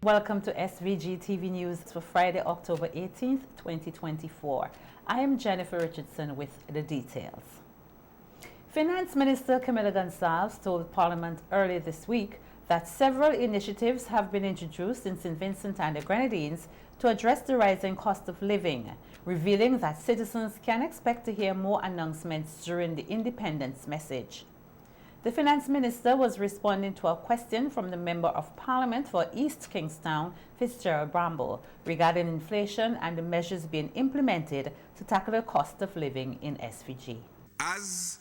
Welcome to SVG-TV News for Friday, October 18th, 2024. I am Jennifer Richardson with the details. Finance Minister Camilla Gonsalves told Parliament earlier this week that several initiatives have been introduced in St. Vincent and the Grenadines to address the rising cost of living, revealing that citizens can expect to hear more announcements during the independence message. The Finance Minister was responding to a question from the Member of Parliament for East Kingstown, Fitzgerald Bramble, regarding inflation and the measures being implemented to tackle the cost of living in SVG. As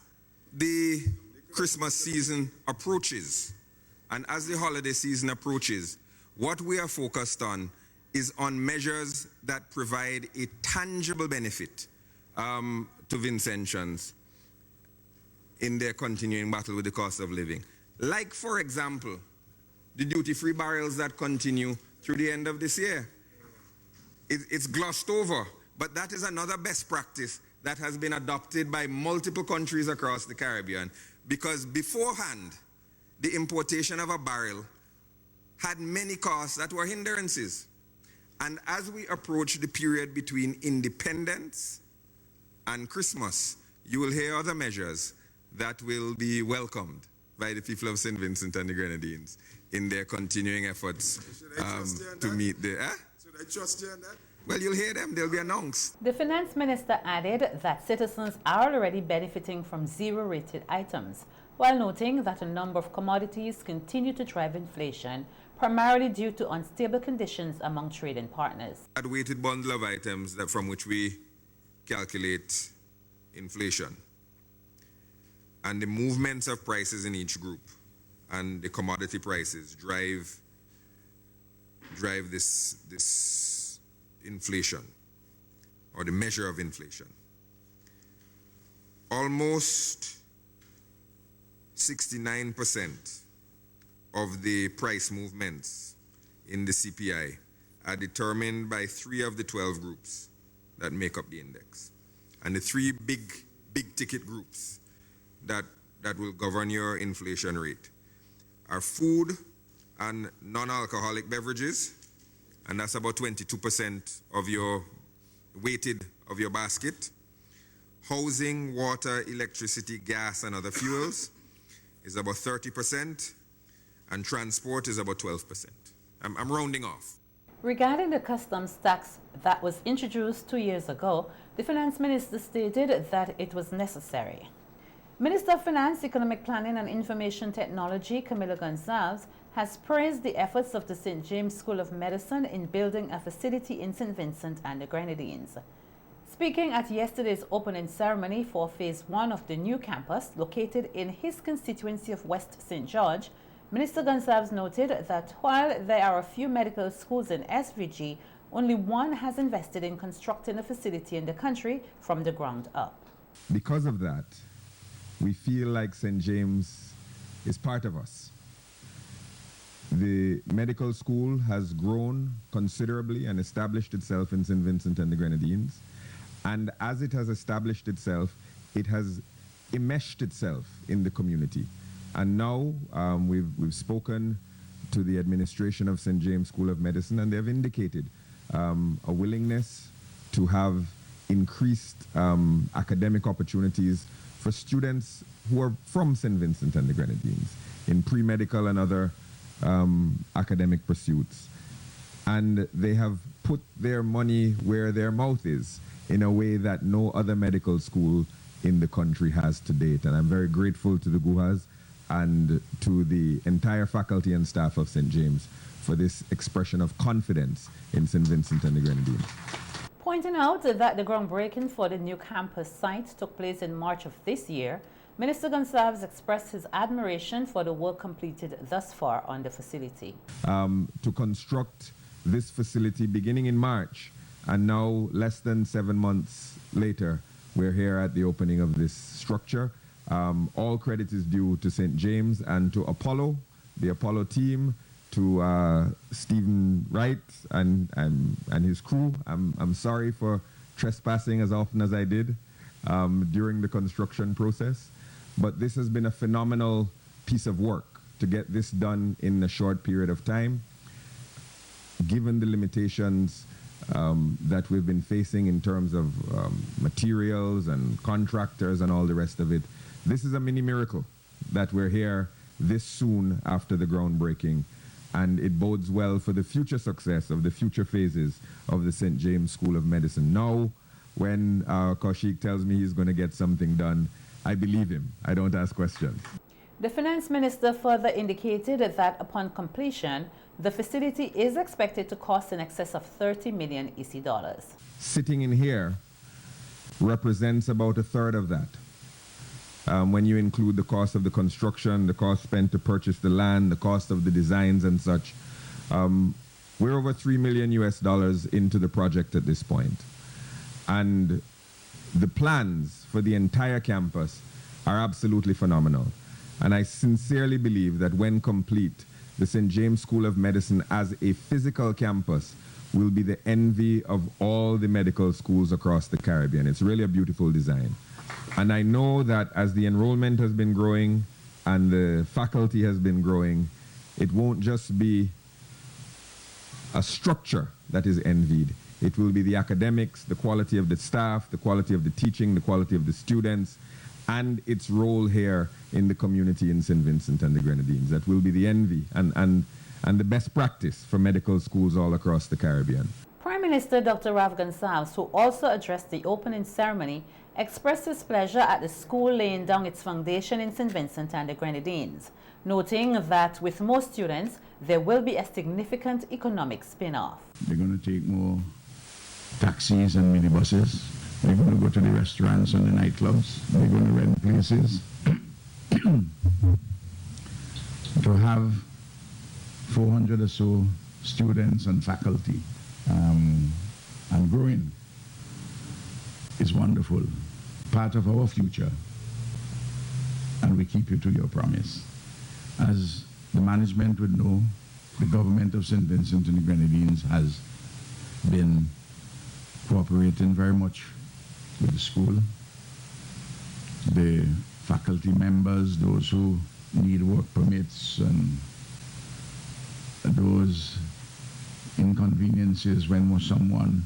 the Christmas season approaches and as the holiday season approaches, what we are focused on is on measures that provide a tangible benefit to Vincentians in their continuing battle with the cost of living. Like, for example, the duty-free barrels that continue through the end of this year. It's glossed over, but that is another best practice that has been adopted by multiple countries across the Caribbean, because beforehand, the importation of a barrel had many costs that were hindrances. And as we approach the period between independence and Christmas, you will hear other measures that will be welcomed by the people of St. Vincent and the Grenadines in their continuing efforts to meet the... Should I trust you on that? Well, you'll hear them. They'll be announced. The Finance Minister added that citizens are already benefiting from zero-rated items, while noting that a number of commodities continue to drive inflation, primarily due to unstable conditions among trading partners. A weighted bundle of items from which we calculate inflation, and the movements of prices in each group and the commodity prices drive this inflation, or the measure of inflation. Almost 69% of the price movements in the CPI are determined by 3 of the 12 groups that make up the index. And the 3 big ticket groups that will govern your inflation rate are food and non-alcoholic beverages, and that's about 22% of your weighted of your basket. Housing, water, electricity, gas, and other fuels is about 30%, and transport is about 12%. I'm rounding off. Regarding the customs tax that was introduced 2 years ago, the Finance Minister stated that it was necessary. Minister of Finance, Economic Planning and Information Technology, Camilla Gonsalves, has praised the efforts of the St. James School of Medicine in building a facility in St. Vincent and the Grenadines. Speaking at yesterday's opening ceremony for Phase 1 of the new campus, located in his constituency of West St. George, Minister Gonsalves noted that while there are a few medical schools in SVG, only one has invested in constructing a facility in the country from the ground up. Because of that, we feel like St. James is part of us. The medical school has grown considerably and established itself in St. Vincent and the Grenadines. And as it has established itself, it has enmeshed itself in the community. And now we've spoken to the administration of St. James School of Medicine, and they have indicated a willingness to have increased academic opportunities for students who are from St. Vincent and the Grenadines in pre-medical and other academic pursuits. And they have put their money where their mouth is in a way that no other medical school in the country has to date. And I'm very grateful to the Guhas and to the entire faculty and staff of St. James for this expression of confidence in St. Vincent and the Grenadines. Pointing out that the groundbreaking for the new campus site took place in March of this year, Minister Gonsalves expressed his admiration for the work completed thus far on the facility. To construct this facility beginning in March, and now less than 7 months later, we're here at the opening of this structure. All credit is due to St. James and to Apollo, the Apollo team, to Stephen Wright and his crew. I'm sorry for trespassing as often as I did during the construction process, but this has been a phenomenal piece of work to get this done in a short period of time. given the limitations that we've been facing in terms of materials and contractors and all the rest of it, this is a mini miracle that we're here this soon after the groundbreaking, and it bodes well for the future success of the future phases of the St. James School of Medicine. Now, when Kaushik tells me he's going to get something done, I believe him. I don't ask questions. The finance minister further indicated that upon completion, the facility is expected to cost in excess of 30 million EC dollars. Sitting in here represents about a third of that. When you include the cost of the construction, the cost spent to purchase the land, the cost of the designs and such, we're over $3 million US into the project at this point. And the plans for the entire campus are absolutely phenomenal. And I sincerely believe that when complete, the St. James School of Medicine as a physical campus will be the envy of all the medical schools across the Caribbean. It's really a beautiful design. And I know that as the enrollment has been growing and the faculty has been growing, it won't just be a structure that is envied. It will be the academics, the quality of the staff, the quality of the teaching, the quality of the students, and its role here in the community in St. Vincent and the Grenadines. That will be the envy and the best practice for medical schools all across the Caribbean. Prime Minister Dr. Rav Gonsalves, who also addressed the opening ceremony, expressed his pleasure at the school laying down its foundation in St. Vincent and the Grenadines, noting that with more students, there will be a significant economic spin-off. They're going to take more taxis and minibuses. They're going to go to the restaurants and the nightclubs. They're going to rent places. To have 400 or so students and faculty and growing is wonderful. Part of our future. And we keep you to your promise. As the management would know, the government of St. Vincent and the Grenadines has been cooperating very much with the school. The faculty members, those who need work permits and those inconveniences when someone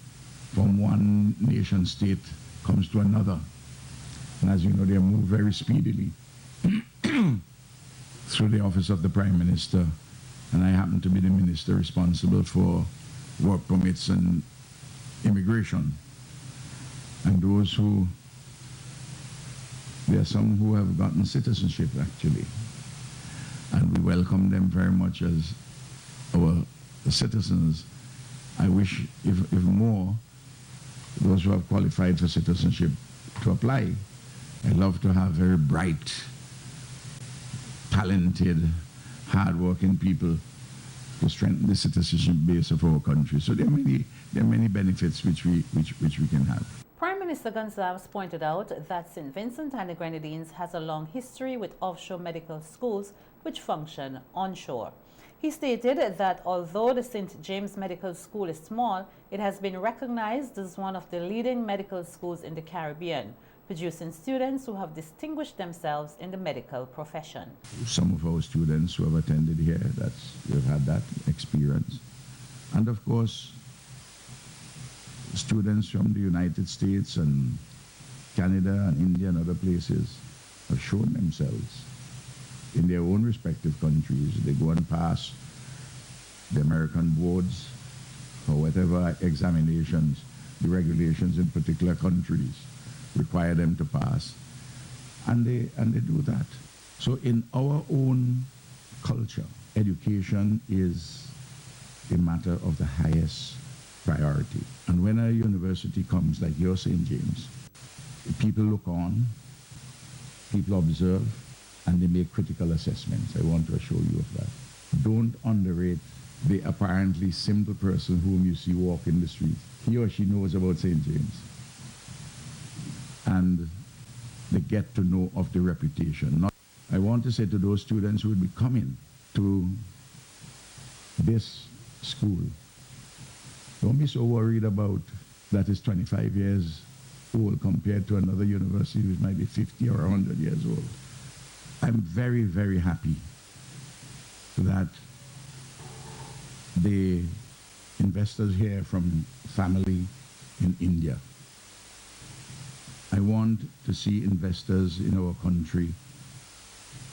from one nation state comes to another. And as you know, they move very speedily through the office of the Prime Minister. And I happen to be the minister responsible for work permits and immigration. And those who, there are some who have gotten citizenship actually. And we welcome them very much as our citizens. I wish if more, those who have qualified for citizenship to apply. I love to have very bright, talented, hard-working people to strengthen the citizenship base of our country. So there are many benefits which we can have. Prime Minister Gonsalves pointed out that St. Vincent and the Grenadines has a long history with offshore medical schools which function onshore. He stated that although the St. James Medical School is small, it has been recognized as one of the leading medical schools in the Caribbean, producing students who have distinguished themselves in the medical profession. Some of our students who have attended here, they've had that experience. And of course, students from the United States and Canada and India and other places have shown themselves in their own respective countries. They go and pass the American boards or whatever examinations, the regulations in particular countries require them to pass, and they do that. So in our own culture, education is a matter of the highest priority. And when a university comes like your St. James, people look on, people observe, and they make critical assessments. I want to assure you of that. Don't underrate the apparently simple person whom you see walk in the street. He or she knows about St. James. And the get to know of the reputation. I want to say to those students who would be coming to this school, don't be so worried about that it's 25 years old compared to another university which might be 50 or 100 years old. I'm very, very happy that the investors here from family in India. I want to see investors in our country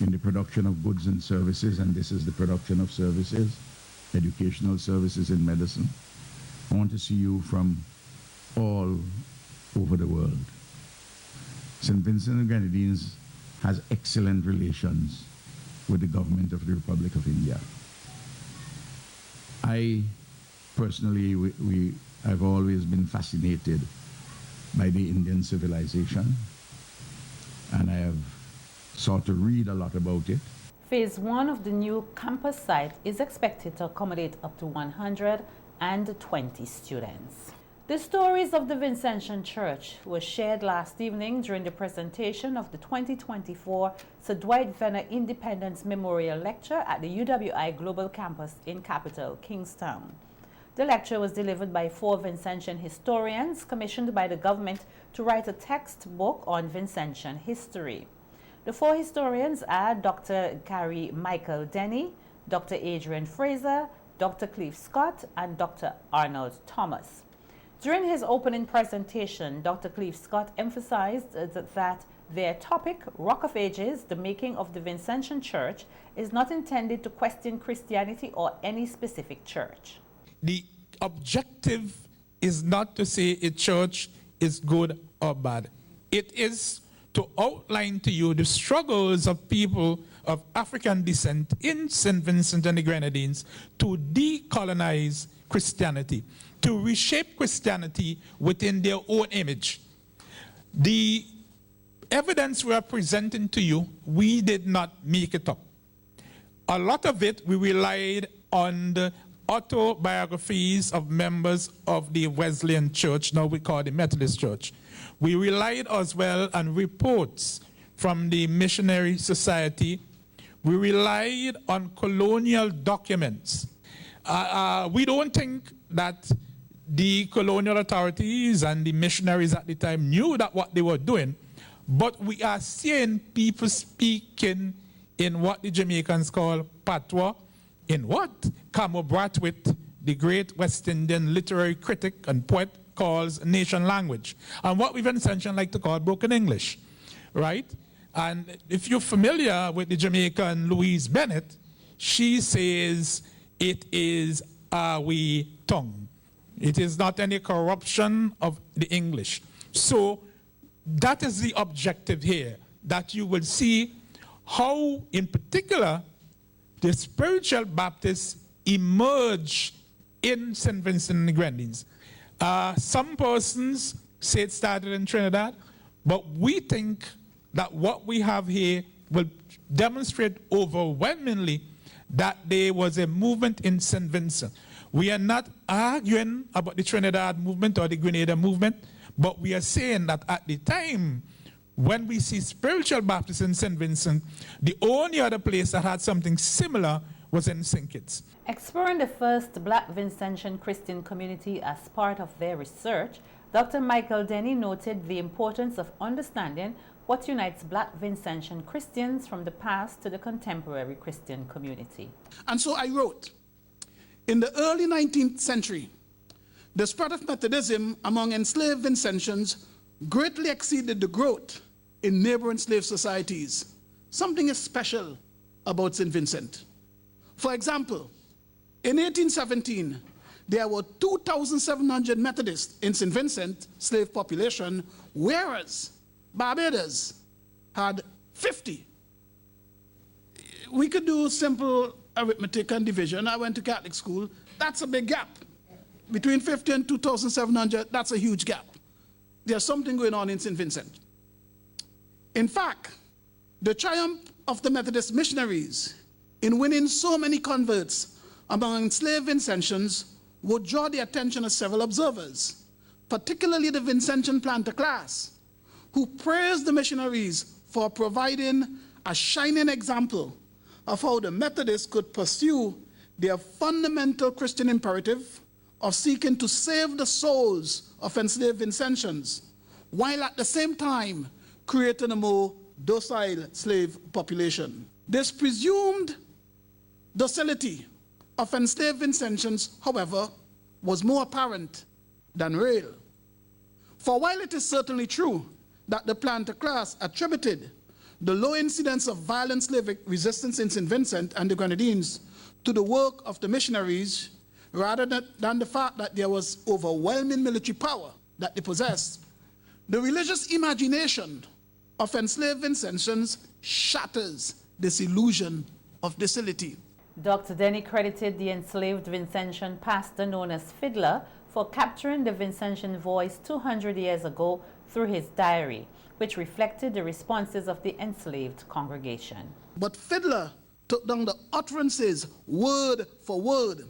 in the production of goods and services, and this is the production of services, educational services in medicine. I want to see you from all over the world. St. Vincent and Grenadines has excellent relations with the government of the Republic of India. I personally, I've always been fascinated by the Indian civilization, and I have sought to read a lot about it. Phase 1 of the new campus site is expected to accommodate up to 120 students. The stories of the Vincentian Church were shared last evening during the presentation of the 2024 Sir Dwight Venner Independence Memorial Lecture at the UWI Global Campus in capital Kingstown. The lecture was delivered by 4 Vincentian historians commissioned by the government to write a textbook on Vincentian history. The 4 historians are Dr. Gary Michael Denny, Dr. Adrian Fraser, Dr. Cleve Scott, and Dr. Arnold Thomas. During his opening presentation, Dr. Cleve Scott emphasized that their topic, Rock of Ages, the making of the Vincentian Church, is not intended to question Christianity or any specific church. The objective is not to say a church is good or bad. It is to outline to you the struggles of people of African descent in St. Vincent and the Grenadines to decolonize Christianity, to reshape Christianity within their own image. The evidence we are presenting to you, we did not make it up. A lot of it, we relied on the autobiographies of members of the Wesleyan Church, now we call the Methodist Church. We relied as well on reports from the Missionary Society. We relied on colonial documents. We don't think that the colonial authorities and the missionaries at the time knew that what they were doing, but we are seeing people speaking in what the Jamaicans call patois, in what Camo Brathwaite, the great West Indian literary critic and poet, calls nation language, and what we Vincentian like to call broken English, right? And if you're familiar with the Jamaican Louise Bennett, she says it is a wee tongue. It is not any corruption of the English. So that is the objective here, that you will see how, in particular, the spiritual Baptists emerge in St. Vincent and the Grenadines. Some persons say it started in Trinidad, but we think that what we have here will demonstrate overwhelmingly that there was a movement in St. Vincent. We are not arguing about the Trinidad movement or the Grenada movement, but we are saying that at the time when we see spiritual Baptists in St. Vincent, the only other place that had something similar was in St. Kitts. Exploring the first Black Vincentian Christian community as part of their research, Dr. Michael Denny noted the importance of understanding what unites Black Vincentian Christians from the past to the contemporary Christian community. And so I wrote, in the early 19th century, the spread of Methodism among enslaved Vincentians greatly exceeded the growth in neighboring slave societies. Something is special about St. Vincent. For example, in 1817, there were 2,700 Methodists in St. Vincent slave population, whereas Barbados had 50. We could do simple arithmetic and division. I went to Catholic school. That's a big gap. Between 50 and 2,700, that's a huge gap. There's something going on in St. Vincent. In fact, the triumph of the Methodist missionaries in winning so many converts among enslaved Vincentians would draw the attention of several observers, particularly the Vincentian planter class, who praised the missionaries for providing a shining example of how the Methodists could pursue their fundamental Christian imperative of seeking to save the souls of enslaved Vincentians, while at the same time creating a more docile slave population. This presumed docility of enslaved Vincentians, however, was more apparent than real. For while it is certainly true that the planter class attributed the low incidence of violent slave resistance in St. Vincent and the Grenadines to the work of the missionaries, rather than the fact that there was overwhelming military power that they possessed, the religious imagination of enslaved Vincentians shatters this illusion of docility. Dr. Denny credited the enslaved Vincentian pastor known as Fiddler for capturing the Vincentian voice 200 years ago through his diary, which reflected the responses of the enslaved congregation. But Fiddler took down the utterances word for word,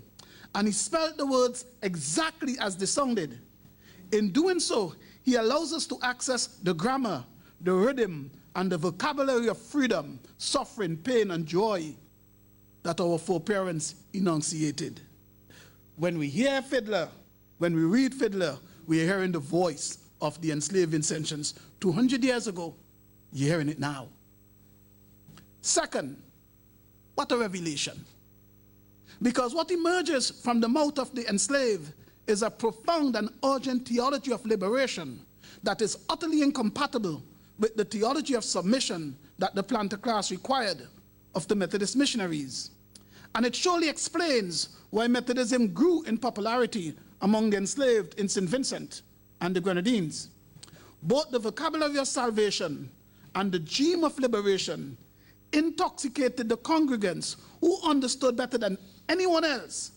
and he spelled the words exactly as they sounded. In doing so, he allows us to access the grammar, the rhythm, and the vocabulary of freedom, suffering, pain, and joy that our foreparents enunciated. When we hear Fiddler, when we read Fiddler, we are hearing the voice of the enslaved Vincentians 200 years ago. You're hearing it now. Second, what a revelation. Because what emerges from the mouth of the enslaved is a profound and urgent theology of liberation that is utterly incompatible with the theology of submission that the planter class required of the Methodist missionaries. And it surely explains why Methodism grew in popularity among the enslaved in St. Vincent and the Grenadines. Both the vocabulary of salvation and the dream of liberation intoxicated the congregants who understood better than anyone else.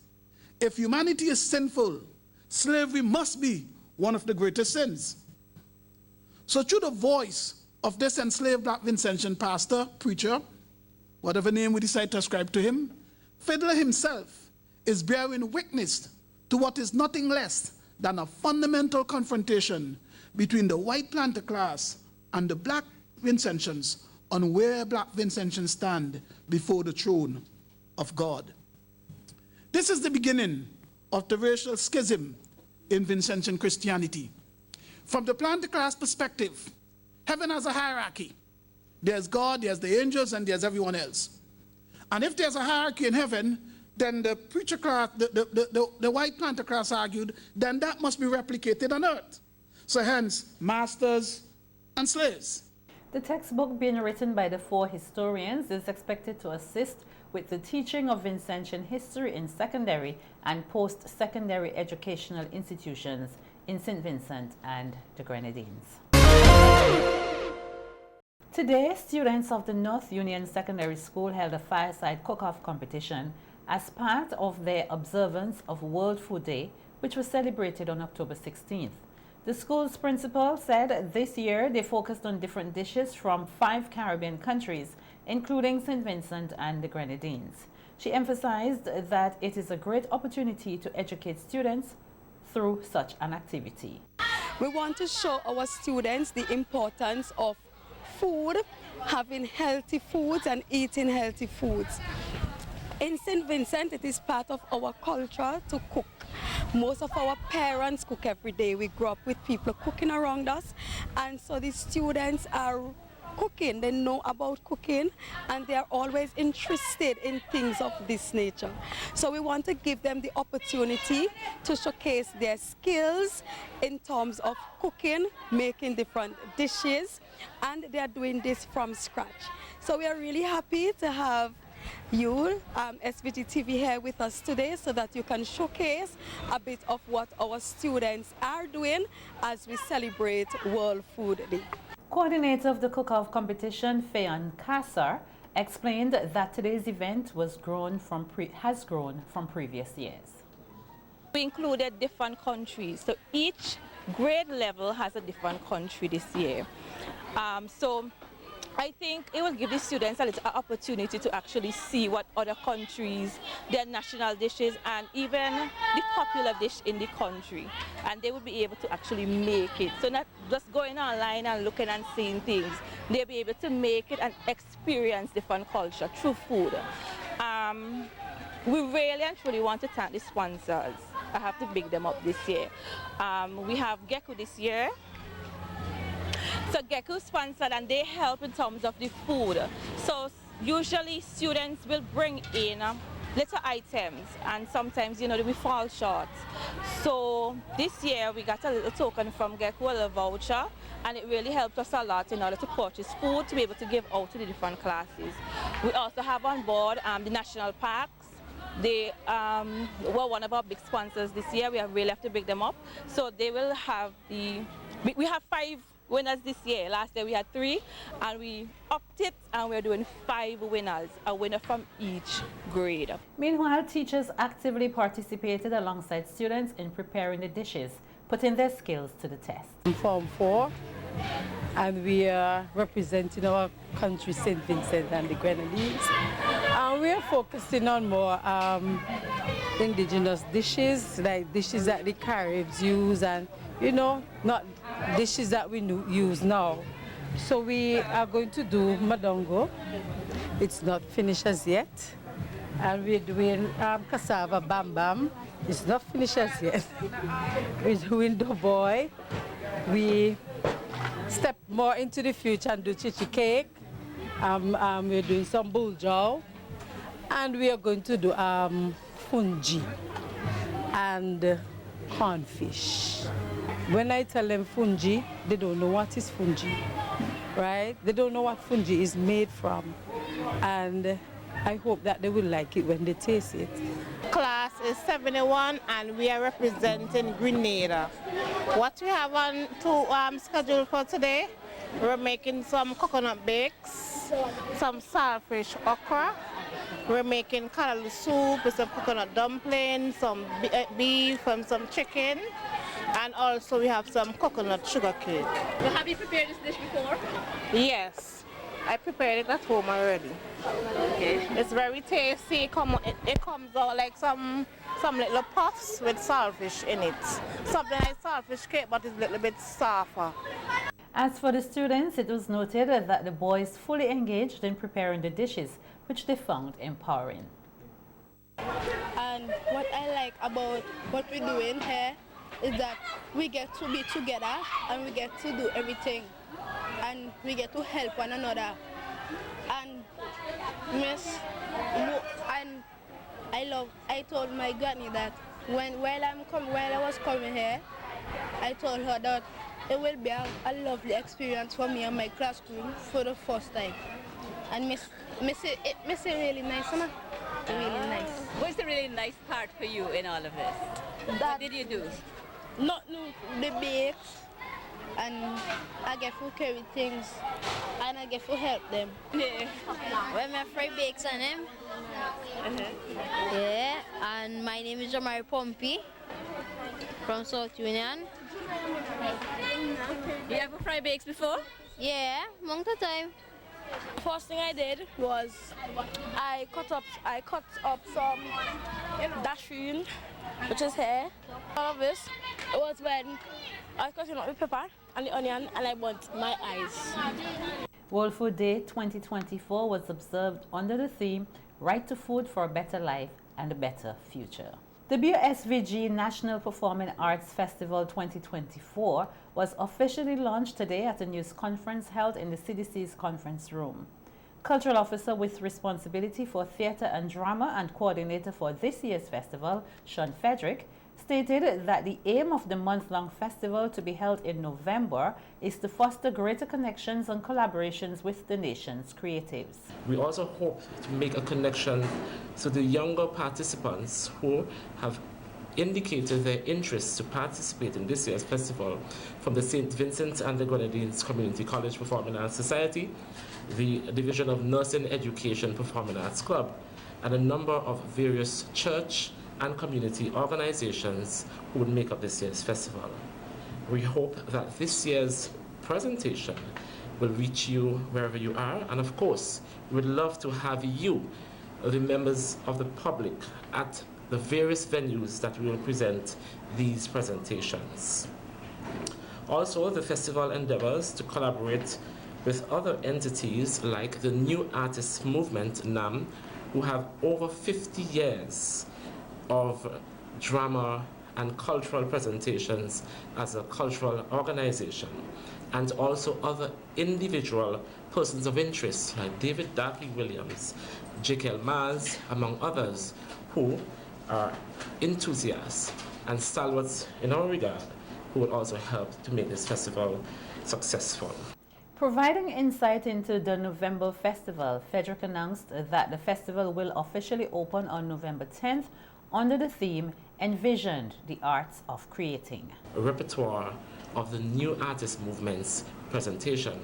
If humanity is sinful, slavery must be one of the greatest sins. So through the voice of this enslaved black Vincentian pastor, preacher, whatever name we decide to ascribe to him, Fiddler himself is bearing witness to what is nothing less than a fundamental confrontation between the white planter class and the black Vincentians on where black Vincentians stand before the throne of God. This is the beginning of the racial schism in Vincentian Christianity. From the planter class perspective, heaven has a hierarchy. There's God, there's the angels, and there's everyone else. And if there's a hierarchy in heaven, then the preacher class, the white planter class argued, then that must be replicated on earth. So hence, masters and slaves. The textbook being written by the four historians is expected to assist with the teaching of Vincentian history in secondary and post-secondary educational institutions in St. Vincent and the Grenadines. Today, students of the North Union Secondary School held a Fireside Cookoff competition as part of their observance of World Food Day, which was celebrated on October 16th. The school's principal said this year they focused on different dishes from 5 Caribbean countries, including St. Vincent and the Grenadines. She emphasized that it is a great opportunity to educate students through such an activity. We want to show our students the importance of food, having healthy foods and eating healthy foods. In St. Vincent, it is part of our culture to cook. Most of our parents cook every day. We grew up with people cooking around us, and so the students are cooking. They know about cooking, and they are always interested in things of this nature. So we want to give them the opportunity to showcase their skills in terms of cooking, making different dishes, and they are doing this from scratch. So we are really happy to have you, SVG-TV, here with us today so that you can showcase a bit of what our students are doing as we celebrate World Food Day. Coordinator of the Cookoff competition, Fayon Kassar, explained that today's event has grown from previous years. We included different countries, so each grade level has a different country this year. So I think it will give the students a little opportunity to actually see what other countries, their national dishes, and even the popular dish in the country. And they will be able to actually make it. So not just going online and looking and seeing things. They'll be able to make it and experience different culture through food. We really and truly want to thank the sponsors. I have to big them up this year. We have Gecko this year. So Gecko sponsored, and they help in terms of the food. So usually students will bring in little items, and sometimes, you know, we fall short. So this year we got a little token from GECO, a little voucher, and it really helped us a lot in order to purchase food to be able to give out to the different classes. We also have on board the national parks. They were one of our big sponsors this year. We really have to big them up. So they will have we have 5 winners this year. Last year we had 3, and we upped it, and we're doing 5 winners, a winner from each grade. Meanwhile, teachers actively participated alongside students in preparing the dishes, putting their skills to the test. I'm Form 4, and we are representing our country, St. Vincent and the Grenadines. And we are focusing on more indigenous dishes, like dishes that the Caribs use, and you know, not dishes that we use now. So we are going to do madongo. It's not finished as yet. And we're doing cassava bam bam. It's not finished as yet. We're doing doughboy. We step more into the future and do chichi cake. We're doing some buljow. And we are going to do fungi and cornfish. When I tell them fungi, they don't know what is fungi, right? They don't know what fungi is made from. And I hope that they will like it when they taste it. Class is 71 and we are representing Grenada. What we have on to schedule for today, we're making some coconut bakes, some saltfish okra. We're making callaloo soup with some coconut dumplings, some beef and some chicken. And also we have some coconut sugar cake. Well, have you prepared this dish before? Yes, I prepared it at home already. Okay. It's very tasty. It comes out like some little puffs with saltfish in it. Something like saltfish cake, but it's a little bit softer. As for the students, it was noted that the boys fully engaged in preparing the dishes, which they found empowering. And what I like about what we're doing here is that we get to be together and we get to do everything and we get to help one another. And I told my granny that while I was coming here, I told her that it will be a lovely experience for me and my classroom for the first time. And miss it really nice, huh? Really nice. What's the really nice part for you in all of this? What did you do? Not the bakes, and I get to carry things, and I get to help them. Yeah. Well, my friend bakes on him. Yeah, and my name is Jamari Pompey from South Union. You ever fried bakes before? Yeah, long time. First thing I did was I cut up some dasheen, which is here. All of this, it was when I was cutting up the pepper and the onion and I burnt my eyes. World Food Day 2024 was observed under the theme Right to Food for a Better Life and a Better Future. The SVG National Performing Arts Festival 2024 was officially launched today at a news conference held in the CDC's conference room. Cultural Officer with responsibility for theatre and drama and coordinator for this year's festival, Sean Frederick, stated that the aim of the month-long festival to be held in November is to foster greater connections and collaborations with the nation's creatives. We also hope to make a connection to the younger participants who have indicated their interest to participate in this year's festival from the St. Vincent and the Grenadines Community College Performing Arts Society, the Division of Nursing Education Performing Arts Club, and a number of various church and community organizations who would make up this year's festival. We hope that this year's presentation will reach you wherever you are, and of course, we would love to have you, the members of the public, at the various venues that we will present these presentations. Also, the festival endeavors to collaborate with other entities like the New Artists Movement, NAM, who have over 50 years of drama and cultural presentations as a cultural organization, and also other individual persons of interest like David Darky Williams, J.K.L. Maz, among others, who are enthusiasts and stalwarts in our regard, who will also help to make this festival successful. Providing insight into the November festival, Frederick announced that the festival will officially open on November 10th under the theme Envisioned, the Arts of Creating. A repertoire of the New Artist Movement's presentation.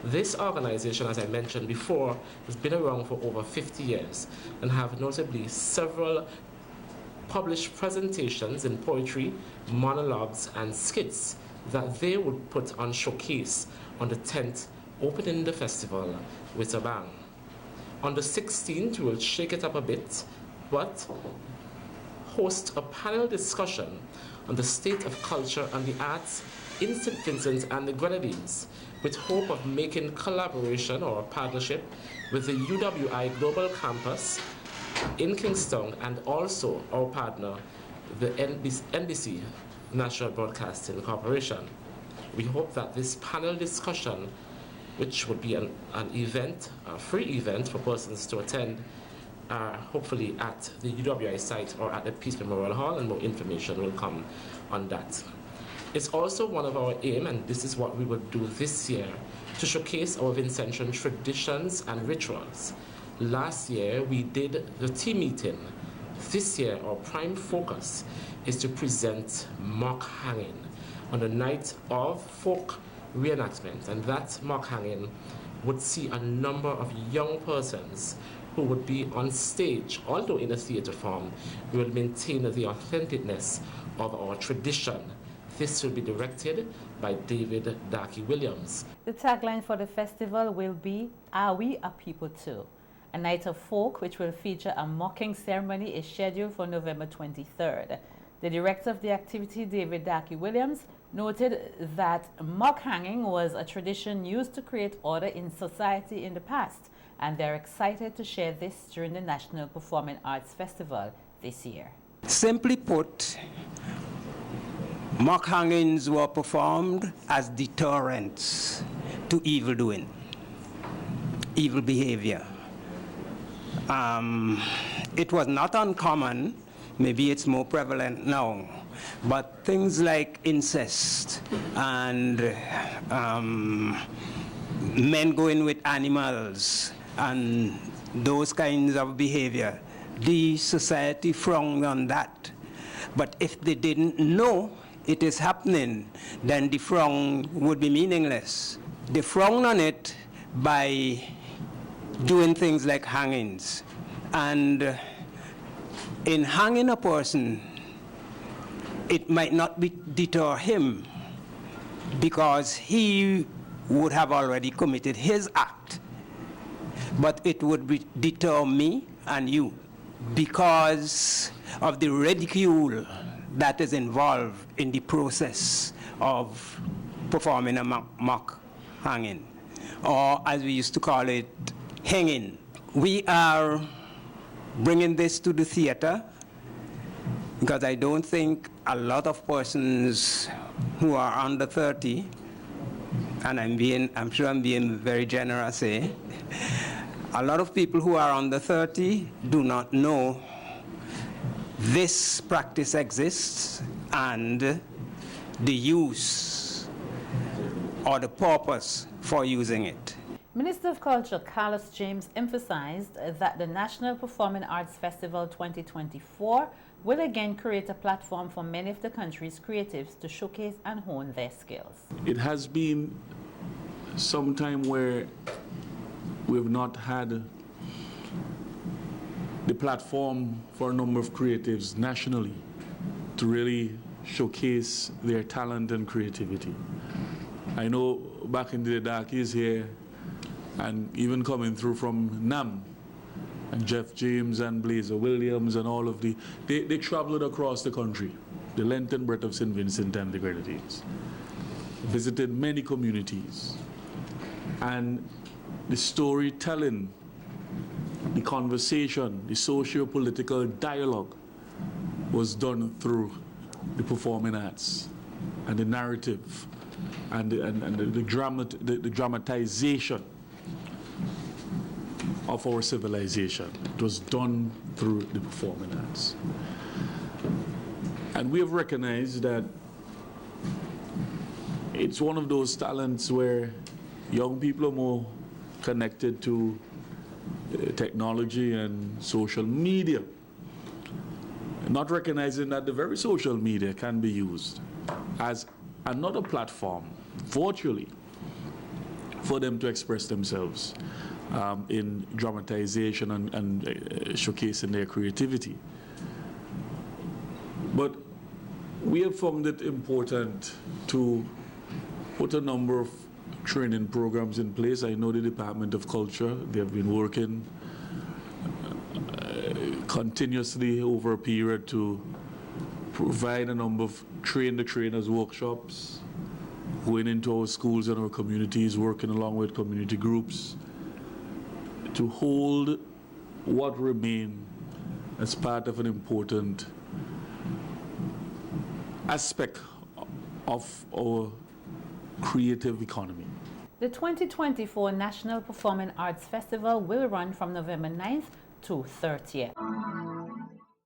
This organization, as I mentioned before, has been around for over 50 years and have notably several published presentations in poetry, monologues, and skits that they would put on showcase on the 10th, opening the festival with a bang. On the 16th, we will shake it up a bit, but host a panel discussion on the state of culture and the arts in St. Vincent and the Grenadines, with hope of making collaboration or a partnership with the UWI Global Campus in Kingston and also our partner, the NBC, National Broadcasting Corporation. We hope that this panel discussion, which would be an event, a free event for persons to attend, hopefully at the UWI site or at the Peace Memorial Hall, and more information will come on that. It's also one of our aim, and this is what we will do this year, to showcase our Vincentian traditions and rituals. Last year, we did the tea meeting. This year, our prime focus is to present mock hanging on the night of folk reenactment, and that mock hanging would see a number of young persons who would be on stage. Although in a theater form, we will maintain the authenticness of our tradition. This will be directed by David Darky Williams. The tagline for the festival will be, "Are we a people too?" A night of folk, which will feature a mocking ceremony, is scheduled for November 23rd. The director of the activity, David Darky Williams, noted that mock hanging was a tradition used to create order in society in the past, and they're excited to share this during the National Performing Arts Festival this year. Simply put, mock hangings were performed as deterrents to evil doing, evil behavior. It was not uncommon, maybe it's more prevalent now, but things like incest and men going with animals and those kinds of behavior, the society frowned on that. But if they didn't know it is happening, then the frown would be meaningless. They frown on it by doing things like hangings. And in hanging a person, it might not deter him because he would have already committed his act, but it would deter me and you because of the ridicule that is involved in the process of performing a mock hanging, or as we used to call it, hanging. We are bringing this to the theater because I don't think a lot of persons who are under 30, and I'm sure I'm being very generous here, a lot of people who are under 30 do not know this practice exists and the use or the purpose for using it. Minister of Culture Carlos James emphasized that the National Performing Arts Festival 2024 will again create a platform for many of the country's creatives to showcase and hone their skills. It has been some time where we've not had the platform for a number of creatives nationally to really showcase their talent and creativity. I know back in the Darkies here, and even coming through from NAM, and Jeff James and Blazer Williams and all of they traveled across the country, the length and breadth of St. Vincent and the Grenadines, visited many communities, and the storytelling, the conversation, the socio-political dialogue was done through the performing arts and the narrative and the dramatization of our civilization. It was done through the performing arts. And we have recognized that it's one of those talents where young people are more connected to technology and social media, not recognizing that the very social media can be used as another platform, virtually, for them to express themselves in dramatization and showcasing their creativity. But we have found it important to put a number of training programs in place. I know the Department of Culture, they have been working continuously over a period to provide a number of train-the-trainers workshops, going into our schools and our communities, working along with community groups to hold what remain as part of an important aspect of our creative economy. The 2024 National Performing Arts Festival will run from November 9th to 30th.